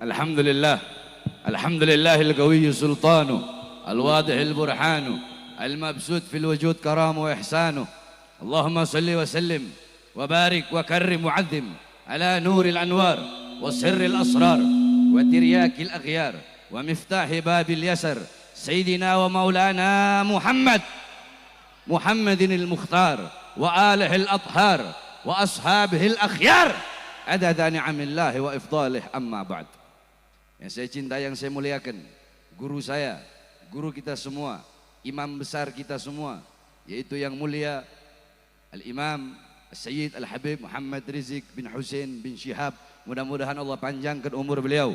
الحمد لله. الحمد لله القوي سلطانه، الواضح البرهان، المبسوط في الوجود كرامه وإحسانه. اللهم صل وسلم وبارك وكرم وعظم على نور الأنوار وسر الأسرار وترياك الأغيار ومفتاح باب اليسر سيدنا ومولانا محمد المختار وآله الأطهار وأصحابه الأخيار عدد نعم الله وإفضاله. أما بعد. Yang saya cintai, yang saya muliakan, guru saya, guru kita semua, imam besar kita semua, yaitu yang mulia Al-Imam Sayyid Al-Habib Muhammad Rizik bin Hussein bin Syihab. Mudah-mudahan Allah panjangkan umur beliau,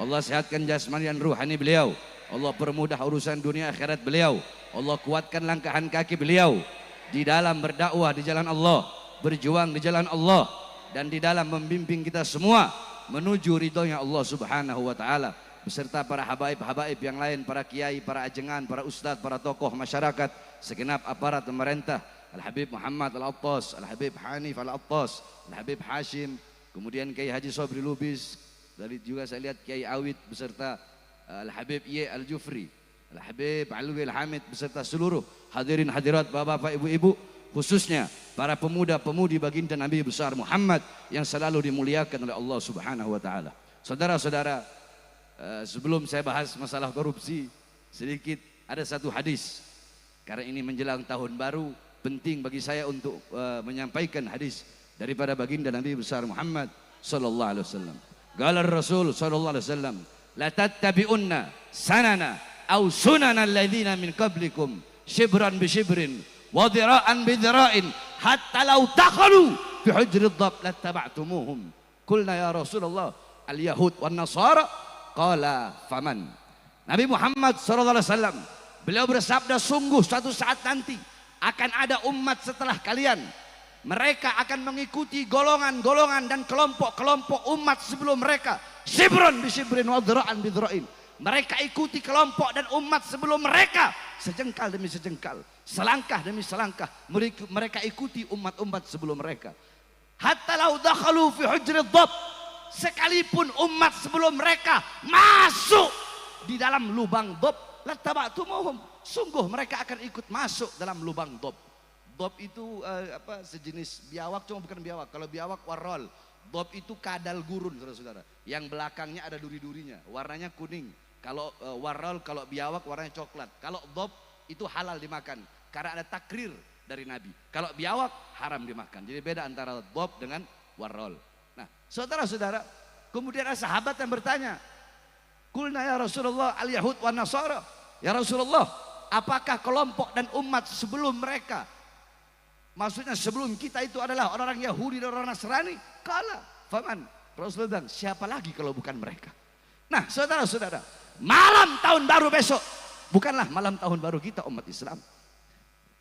Allah sehatkan jasmani dan ruhani beliau, Allah permudah urusan dunia akhirat beliau, Allah kuatkan langkahan kaki beliau di dalam berdakwah di jalan Allah, berjuang di jalan Allah, dan di dalam membimbing kita semua menuju ridhonya Allah subhanahu wa ta'ala, beserta para habaib-habaib yang lain, para kiai, para ajengan, para ustadz, para tokoh masyarakat, segenap aparat pemerintah, Al-Habib Muhammad Al-Attas, Al-Habib Hanif Al-Attas, Al-Habib Hashim, kemudian Kiai Haji Sobri Lubis, dari juga saya lihat Kiai Awid beserta Al-Habib Ye Al-Jufri, Al-Habib Alwi Al-Hamid beserta seluruh hadirin hadirat, bapak-bapak, ibu-ibu, khususnya para pemuda-pemudi baginda Nabi besar Muhammad yang selalu dimuliakan oleh Allah subhanahu wa ta'ala. Saudara-saudara, sebelum saya bahas masalah korupsi, sedikit ada satu hadis, karena ini menjelang tahun baru, penting bagi saya untuk menyampaikan hadis daripada baginda Nabi besar Muhammad sallallahu alaihi wasallam. Qala Rasul sallallahu alaihi wasallam, la tattabi'unna sanana aw sunana alladziina min qablikum shibran bi shibrin wa dhira'an bi dhira'in hatta law dakhalu fi hujri dhab lattaba'tumuhum. Qulna ya Rasulullah al-yahud wan nasara, qala faman. Nabi Muhammad sallallahu alaihi wasallam beliau bersabda, sungguh suatu saat nanti akan ada umat setelah kalian, mereka akan mengikuti golongan-golongan dan kelompok-kelompok umat sebelum mereka, shibran bi shibrin wa dhira'an bi dhira'in. Mereka ikuti kelompok dan umat sebelum mereka, sejengkal demi sejengkal, selangkah demi selangkah, mereka ikuti umat-umat sebelum mereka. Hatta law dakhalu fi hujri dhab, sekalipun umat sebelum mereka masuk di dalam lubang dhab, lattaba'tumuhum, sungguh mereka akan ikut masuk dalam lubang dhab. Dhab itu sejenis biawak, cuma bukan biawak. Kalau biawak warrol, dhab itu kadal gurun, saudara-saudara, yang belakangnya ada duri-durinya, warnanya kuning. Kalau warrol, kalau biawak warnanya coklat. Kalau dhab itu halal dimakan karena ada takrir dari Nabi. Kalau biawak haram dimakan. Jadi beda antara dhab dengan warrol. Nah, saudara-saudara, kemudian ada sahabat yang bertanya, "Qulna ya Rasulullah al-yahud wan nasara." Ya Rasulullah, apakah kelompok dan umat sebelum mereka, maksudnya sebelum kita itu adalah orang-orang Yahudi dan orang Nasrani? Kala faman. Rasulullah bilang, siapa lagi kalau bukan mereka? Nah, saudara-saudara, malam tahun baru besok bukanlah malam tahun baru kita umat Islam.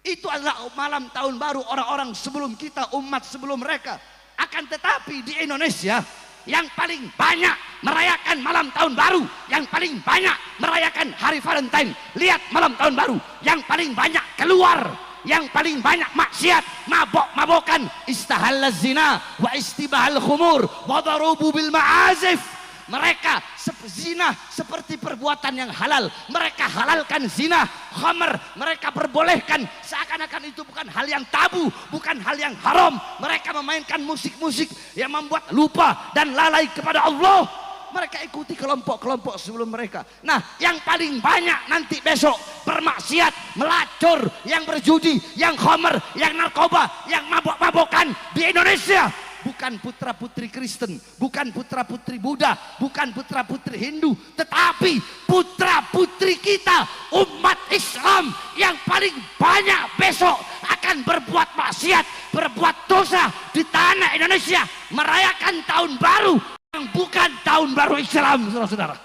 Itu adalah malam tahun baru orang-orang sebelum kita, umat sebelum mereka. Akan tetapi di Indonesia yang paling banyak merayakan malam tahun baru, yang paling banyak merayakan hari Valentine, lihat malam tahun baru, yang paling banyak keluar, yang paling banyak maksiat, mabok-mabokan, istahalla zina wa istibahal khumur wa darubu bil ma'azif. Mereka zina seperti perbuatan yang halal, mereka halalkan zina, khamr, mereka perbolehkan seakan-akan itu bukan hal yang tabu, bukan hal yang haram. Mereka memainkan musik-musik yang membuat lupa dan lalai kepada Allah. Mereka ikuti kelompok-kelompok sebelum mereka. Nah, yang paling banyak nanti besok bermaksiat, melacur, yang berjudi, yang khamr, yang narkoba, yang mabok-mabokan di Indonesia bukan putra-putri Kristen, bukan putra-putri Buddha, bukan putra-putri Hindu, tetapi putra-putri kita umat Islam yang paling banyak besok akan berbuat maksiat, berbuat dosa di tanah Indonesia, merayakan tahun baru yang bukan tahun baru Islam, saudara-saudara.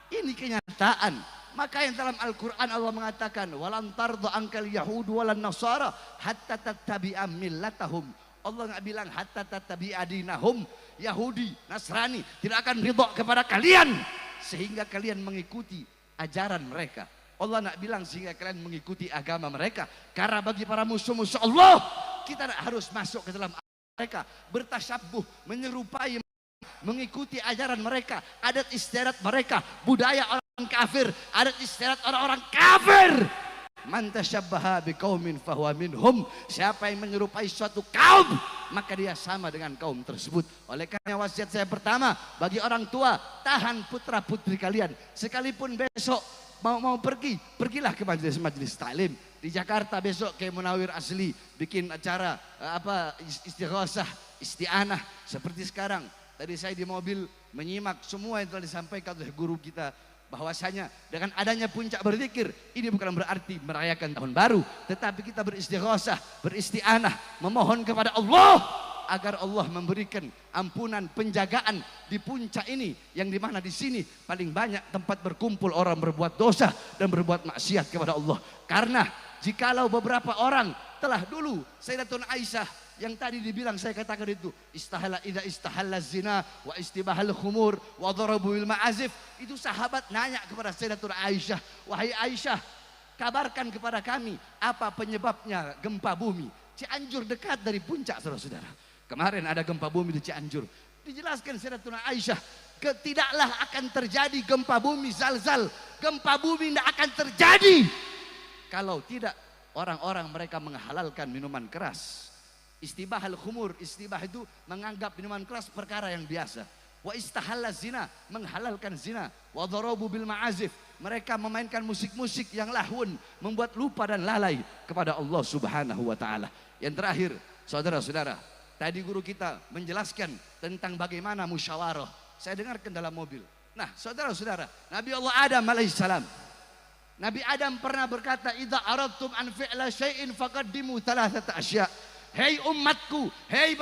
Ini kenyataan. Maka yang dalam Al-Quran Allah mengatakan, walan tarda ankal yahudu walan nasara hatta tattabi'a millatahum. Allah nggak bilang hatta tattabi'a dinahum. Yahudi, Nasrani tidak akan ridha kepada kalian sehingga kalian mengikuti ajaran mereka. Allah nggak bilang sehingga kalian mengikuti agama mereka. Karena bagi para musuh-musuh Allah, kita harus masuk ke dalam mereka, bertasyabuh, menyerupai mengikuti ajaran mereka, adat istiadat mereka, budaya orang kafir, adat istiadat orang-orang kafir. Man tasyabbaha biqaumin fahuwa minhum. Siapa yang menyerupai suatu kaum, maka dia sama dengan kaum tersebut. Oleh karena wasiat saya pertama bagi orang tua, tahan putra putri kalian. Sekalipun besok mau pergi, pergilah ke majelis taklim. Di Jakarta besok kayak Munawir Asli bikin acara istighosah, isti'anah seperti sekarang. Tadi saya di mobil menyimak semua yang telah disampaikan oleh guru kita, bahwasanya dengan adanya puncak berzikir ini bukan berarti merayakan tahun baru, tetapi kita beristighosah, beristi'anah, memohon kepada Allah agar Allah memberikan ampunan, penjagaan di puncak ini, yang dimana di sini paling banyak tempat berkumpul orang berbuat dosa dan berbuat maksiat kepada Allah. Karena jikalau beberapa orang telah dulu, Sayyidatuna Aisyah yang tadi dibilang saya katakan itu, istahalla zina wa istibahal khumur wa darabu bil ma'azif, itu sahabat nanya kepada Sayyidatuna Aisyah, wahai Aisyah, kabarkan kepada kami apa penyebabnya gempa bumi. Cianjur dekat dari puncak, saudara-saudara. Kemarin ada gempa bumi di Cianjur. Dijelaskan Sayyidatuna Aisyah, tidaklah akan terjadi gempa bumi zalzal. Gempa bumi tidak akan terjadi kalau tidak orang-orang mereka menghalalkan minuman keras. Istibahal khumur, istibah itu menganggap minuman keras perkara yang biasa. Wa istahalla zina, menghalalkan zina. Wa dharabu bil ma'azif, mereka memainkan musik-musik yang lahun, membuat lupa dan lalai kepada Allah Subhanahu wa taala. Yang terakhir, saudara-saudara, tadi guru kita menjelaskan tentang bagaimana musyawarah. Saya dengarkan dalam mobil. Nah, saudara-saudara, Nabi Allah Adam alaihissalam, Nabi Adam pernah berkata, idza aradtum an fi'la syai'in faqaddimu thalathata asya'. Hei umatku, hei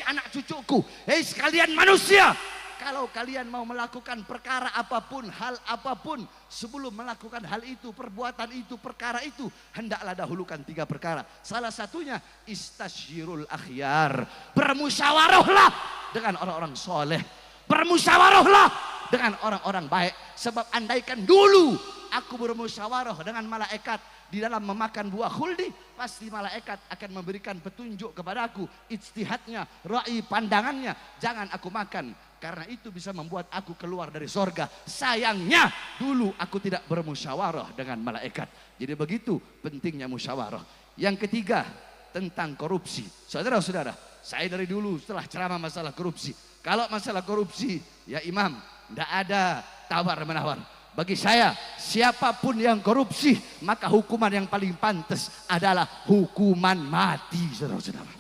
anak cucuku, hei sekalian manusia, kalau kalian mau melakukan perkara apapun, hal apapun, sebelum melakukan hal itu, perbuatan itu, perkara itu, hendaklah dahulukan 3 perkara. Salah satunya istasyirul akhyar, bermusyawarahlah dengan orang-orang soleh, bermusyawarahlah dengan orang-orang baik. Sebab andaikan dulu aku bermusyawarah dengan malaikat di dalam memakan buah khuldi, pasti malaikat akan memberikan petunjuk kepadaku, ijtihadnya, ra'i pandangannya, jangan aku makan, karena itu bisa membuat aku keluar dari sorga. Sayangnya dulu aku tidak bermusyawarah dengan malaikat. Jadi begitu pentingnya musyawarah. Yang ketiga, tentang korupsi. Saudara-saudara, saya dari dulu setelah ceramah masalah korupsi, kalau masalah korupsi, ya imam, tidak ada tawar menawar. Bagi saya, siapapun yang korupsi, maka hukuman yang paling pantas adalah hukuman mati, saudara-saudara.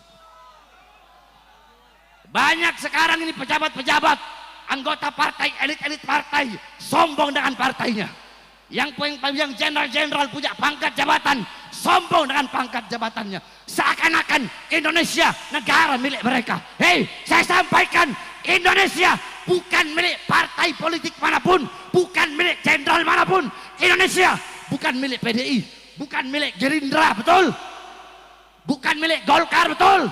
Banyak sekarang ini pejabat-pejabat, anggota partai, elit-elit partai, sombong dengan partainya. Yang jenderal-jenderal punya pangkat jabatan, sombong dengan pangkat jabatannya. Seakan-akan Indonesia negara milik mereka. Hei, saya sampaikan, Indonesia bukan milik partai politik manapun, bukan milik jenderal manapun. Indonesia bukan milik PDI, bukan milik Gerindra, betul? Bukan milik Golkar, betul?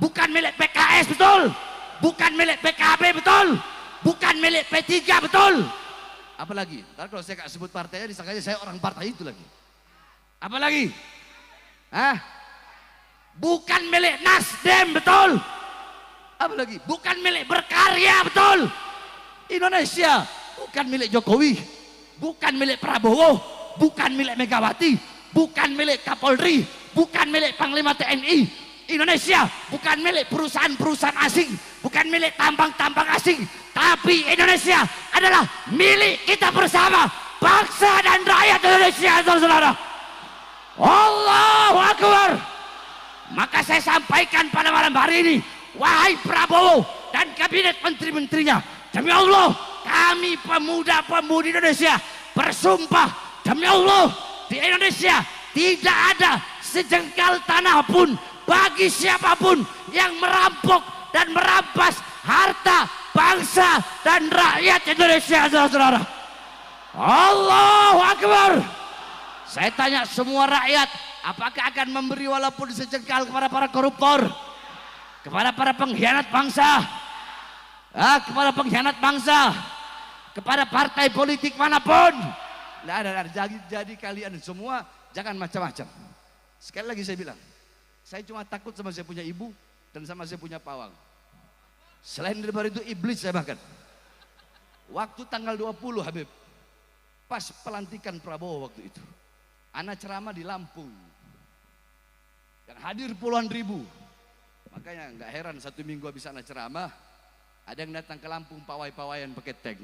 Bukan milik PKS, betul? Bukan milik PKB, betul? Bukan milik P3, betul? Apalagi, kalau saya gak sebut partainya, disangkanya saya orang partai itu lagi. Apalagi? Hah? Bukan milik Nasdem, betul? Apalagi? Bukan milik Berkarya, betul? Indonesia bukan milik Jokowi, bukan milik Prabowo, bukan milik Megawati, bukan milik Kapolri, bukan milik Panglima TNI. Indonesia bukan milik perusahaan-perusahaan asing, bukan milik tambang-tambang asing, tapi Indonesia adalah milik kita bersama, bangsa dan rakyat Indonesia, saudara-saudara. Allahu Akbar. Maka saya sampaikan pada malam hari ini, wahai Prabowo dan kabinet menteri-menterinya, demi Allah, kami pemuda-pemudi Indonesia bersumpah, demi Allah, di Indonesia tidak ada sejengkal tanah pun bagi siapapun yang merampok dan merampas harta bangsa dan rakyat Indonesia, saudara-saudara. Allahu Akbar. Saya tanya semua rakyat, apakah akan memberi walaupun sejengkal kepada para koruptor, kepada para pengkhianat bangsa, kepada pengkhianat bangsa, kepada partai politik manapun? Tidak ada. Jadi kalian semua jangan macam-macam. Sekali lagi saya bilang, saya cuma takut sama saya punya ibu dan sama saya punya pawang. Selain daripada itu iblis saya bahkan. Waktu tanggal 20 Habib, pas pelantikan Prabowo waktu itu, ana ceramah di Lampung, yang hadir puluhan ribu. Makanya nggak heran 1 minggu habis ana ceramah, ada yang datang ke Lampung pawai-pawayan pakai tank.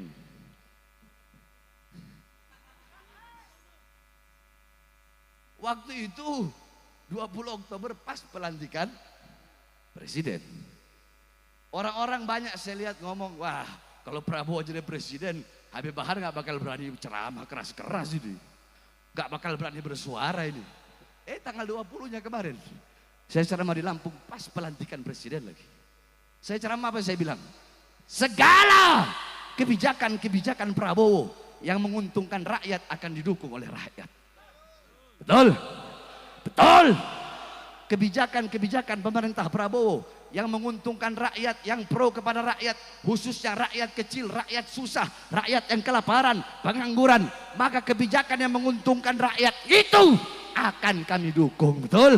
Waktu itu 20 Oktober pas pelantikan presiden. Orang-orang banyak saya lihat ngomong, wah kalau Prabowo jadi presiden, Habib Bahar nggak bakal berani ceramah keras-keras ini. Nggak bakal berani bersuara ini. Tanggal 20-nya kemarin, saya ceramah di Lampung pas pelantikan presiden lagi. Saya ceramah apa saya bilang? Segala kebijakan-kebijakan Prabowo yang menguntungkan rakyat akan didukung oleh rakyat. Betul? Betul. Kebijakan-kebijakan pemerintah Prabowo yang menguntungkan rakyat, yang pro kepada rakyat, khususnya rakyat kecil, rakyat susah, rakyat yang kelaparan, pengangguran, maka kebijakan yang menguntungkan rakyat itu akan kami dukung. Betul?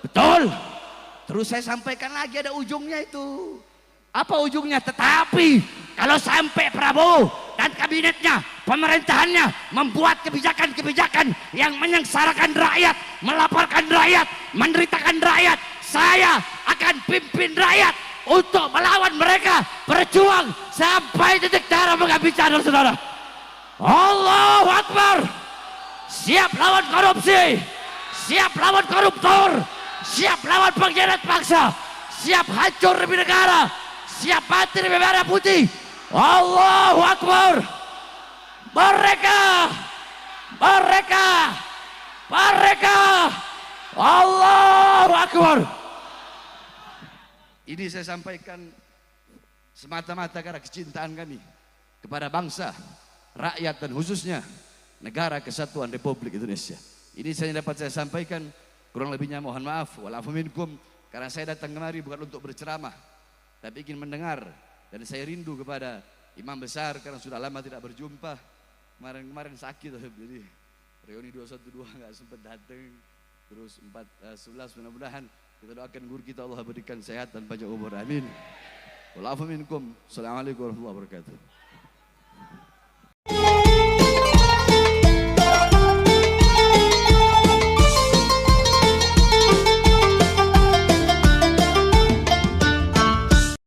Betul. Terus saya sampaikan lagi ada ujungnya itu. Apa ujungnya? Tetapi kalau sampai Prabowo dan kabinetnya, pemerintahannya membuat kebijakan-kebijakan yang menyengsarakan rakyat, melaporkan rakyat, menderitakan rakyat, saya akan pimpin rakyat untuk melawan mereka, berjuang sampai titik darah menghabiskan saudara. Allahu Akbar. Siap lawan korupsi, siap lawan koruptor, siap lawan pengkhianat bangsa, siap hancur demi negara, siap mati demi merah putih. Allahu Akbar. Mereka, mereka, mereka. Allahu Akbar. Ini saya sampaikan semata-mata karena kecintaan kami kepada bangsa, rakyat dan khususnya negara kesatuan Republik Indonesia. Ini saya dapat saya sampaikan, kurang lebihnya mohon maaf, walafu minkum, karena saya datang kemari bukan untuk berceramah, tapi ingin mendengar, dan saya rindu kepada imam besar karena sudah lama tidak berjumpa. Kemarin sakit, jadi reuni 212 nggak sempat datang. Terus 411 mudah-mudahan kita doakan guru kita Allah berikan sehat dan panjang umur, amin. Walafu minkum. Assalamualaikum warahmatullahi wabarakatuh.